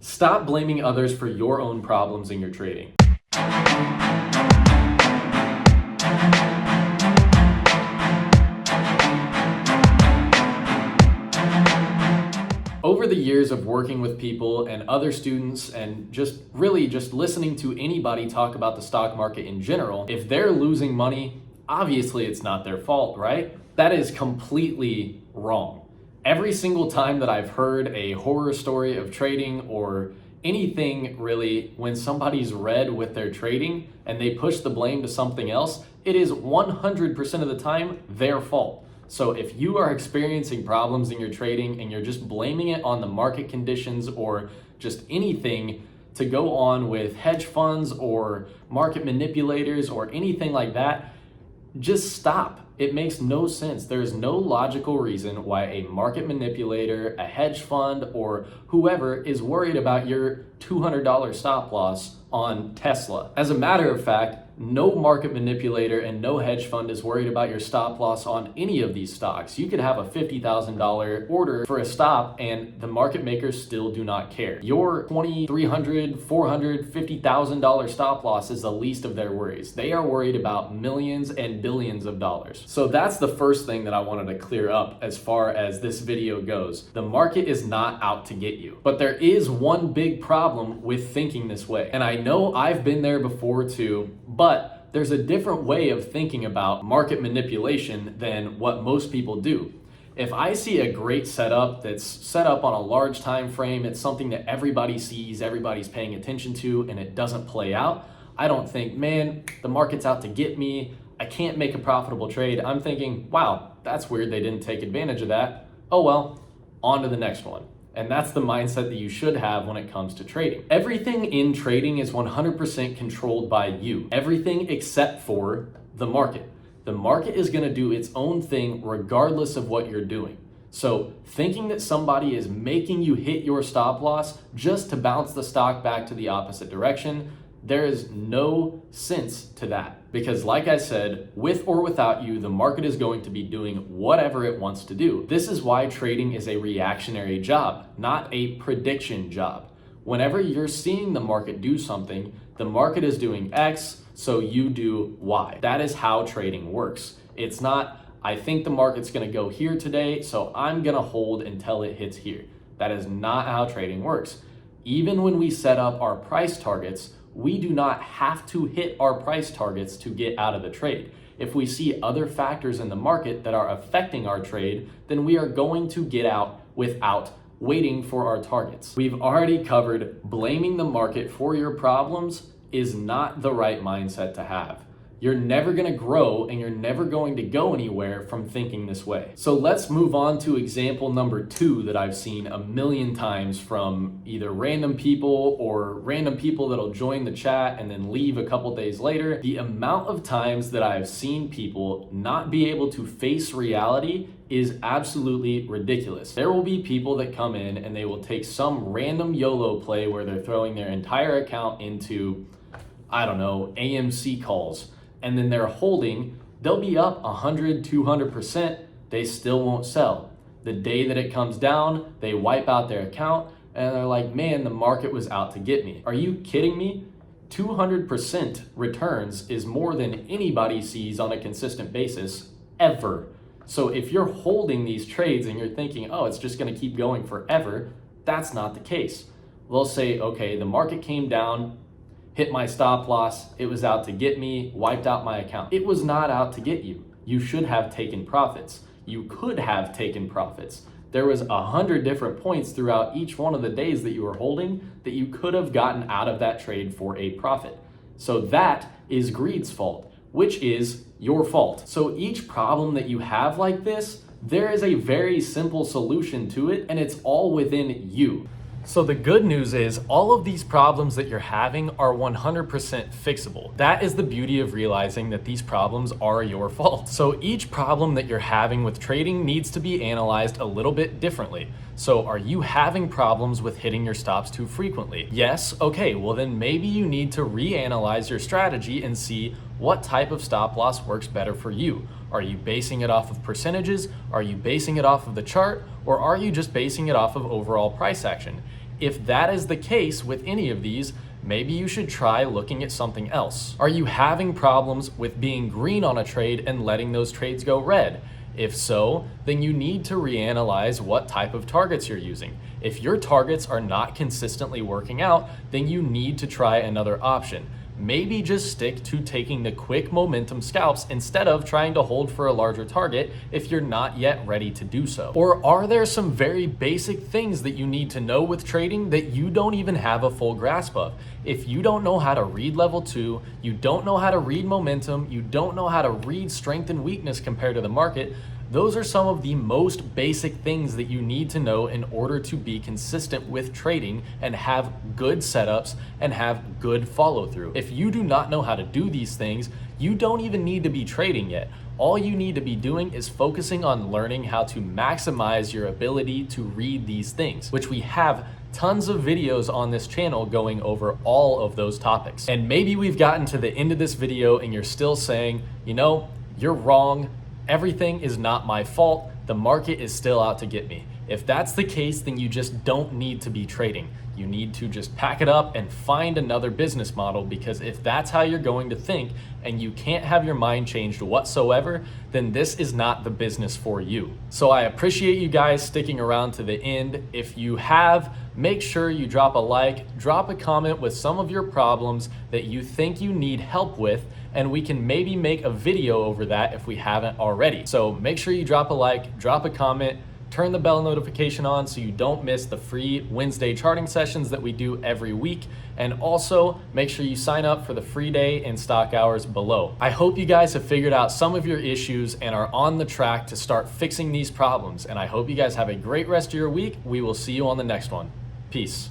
Stop blaming others for your own problems in your trading. Over the years of working with people and other students and just listening to anybody talk about the stock market in general, if they're losing money, obviously it's not their fault, right? That is completely wrong. Every single time that I've heard a horror story of trading or anything really, when somebody's red with their trading and they push the blame to something else, it is 100% of the time their fault. So if you are experiencing problems in your trading and you're just blaming it on the market conditions or just anything to go on with hedge funds or market manipulators or anything like that, just stop. It makes no sense. There is no logical reason why a market manipulator, a hedge fund, or whoever is worried about your $200 stop loss on Tesla. As a matter of fact, no market manipulator and no hedge fund is worried about your stop loss on any of these stocks. You could have a $50,000 order for a stop and the market makers still do not care. Your $200,000, $300,000, $400,000, $50,000 stop loss is the least of their worries. They are worried about millions and billions of dollars. So that's the first thing that I wanted to clear up as far as this video goes. The market is not out to get you. But there is one big problem with thinking this way. And I know I've been there before too, but there's a different way of thinking about market manipulation than what most people do. If I see a great setup that's set up on a large time frame, it's something that everybody sees, everybody's paying attention to, and it doesn't play out, I don't think, man, the market's out to get me, I can't make a profitable trade. I'm thinking, wow, that's weird, they didn't take advantage of that. Oh well, on to the next one. And that's the mindset that you should have when it comes to trading. Everything in trading is 100% controlled by you. Everything except for the market. The market is going to do its own thing regardless of what you're doing. So thinking that somebody is making you hit your stop loss just to bounce the stock back to the opposite direction, there is no sense to that. Because like I said, with or without you, the market is going to be doing whatever it wants to do. This is why trading is a reactionary job, not a prediction job. Whenever you're seeing the market do something, the market is doing X, so you do Y. That is how trading works. It's not, I think the market's gonna go here today, so I'm gonna hold until it hits here. That is not how trading works. Even when we set up our price targets, we do not have to hit our price targets to get out of the trade. If we see other factors in the market that are affecting our trade, then we are going to get out without waiting for our targets. We've already covered blaming the market for your problems is not the right mindset to have. You're never gonna grow and you're never going to go anywhere from thinking this way. So let's move on to example number 2 that I've seen a million times from either random people or random people that'll join the chat and then leave a couple days later. The amount of times that I've seen people not be able to face reality is absolutely ridiculous. There will be people that come in and they will take some random YOLO play where they're throwing their entire account into, I don't know, AMC calls. And then they're holding, they'll be up 100, 200%, they still won't sell. The day that it comes down, they wipe out their account and they're like, man, the market was out to get me. Are you kidding me? 200% returns is more than anybody sees on a consistent basis ever. So if you're holding these trades and you're thinking, oh, it's just gonna keep going forever, that's not the case. They'll say, okay, the market came down, hit my stop loss, it was out to get me, wiped out my account. It was not out to get you. You should have taken profits. You could have taken profits. There was 100 different points throughout each one of the days that you were holding that you could have gotten out of that trade for a profit. So that is greed's fault, which is your fault. So each problem that you have like this, there is a very simple solution to it, and it's all within you. So the good news is all of these problems that you're having are 100% fixable. That is the beauty of realizing that these problems are your fault. So each problem that you're having with trading needs to be analyzed a little bit differently. So are you having problems with hitting your stops too frequently? Yes, okay, well then maybe you need to reanalyze your strategy and see what type of stop loss works better for you. Are you basing it off of percentages? Are you basing it off of the chart? Or are you just basing it off of overall price action? If that is the case with any of these, maybe you should try looking at something else. Are you having problems with being green on a trade and letting those trades go red? If so, then you need to reanalyze what type of targets you're using. If your targets are not consistently working out, then you need to try another option. Maybe just stick to taking the quick momentum scalps instead of trying to hold for a larger target if you're not yet ready to do so. Or are there some very basic things that you need to know with trading that you don't even have a full grasp of? If you don't know how to read level 2, you don't know how to read momentum, you don't know how to read strength and weakness compared to the market, those are some of the most basic things that you need to know in order to be consistent with trading and have good setups and have good follow through. If you do not know how to do these things, you don't even need to be trading yet. All you need to be doing is focusing on learning how to maximize your ability to read these things, which we have tons of videos on this channel going over all of those topics. And maybe we've gotten to the end of this video and you're still saying, you know, you're wrong. Everything is not my fault. The market is still out to get me. If that's the case, then you just don't need to be trading. You need to just pack it up and find another business model, because if that's how you're going to think and you can't have your mind changed whatsoever, then this is not the business for you. So I appreciate you guys sticking around to the end. If you have, make sure you drop a like, drop a comment with some of your problems that you think you need help with, and we can maybe make a video over that if we haven't already. So make sure you drop a like, drop a comment, turn the bell notification on so you don't miss the free Wednesday charting sessions that we do every week. And also make sure you sign up for the free day and stock hours below. I hope you guys have figured out some of your issues and are on the track to start fixing these problems. And I hope you guys have a great rest of your week. We will see you on the next one. Peace.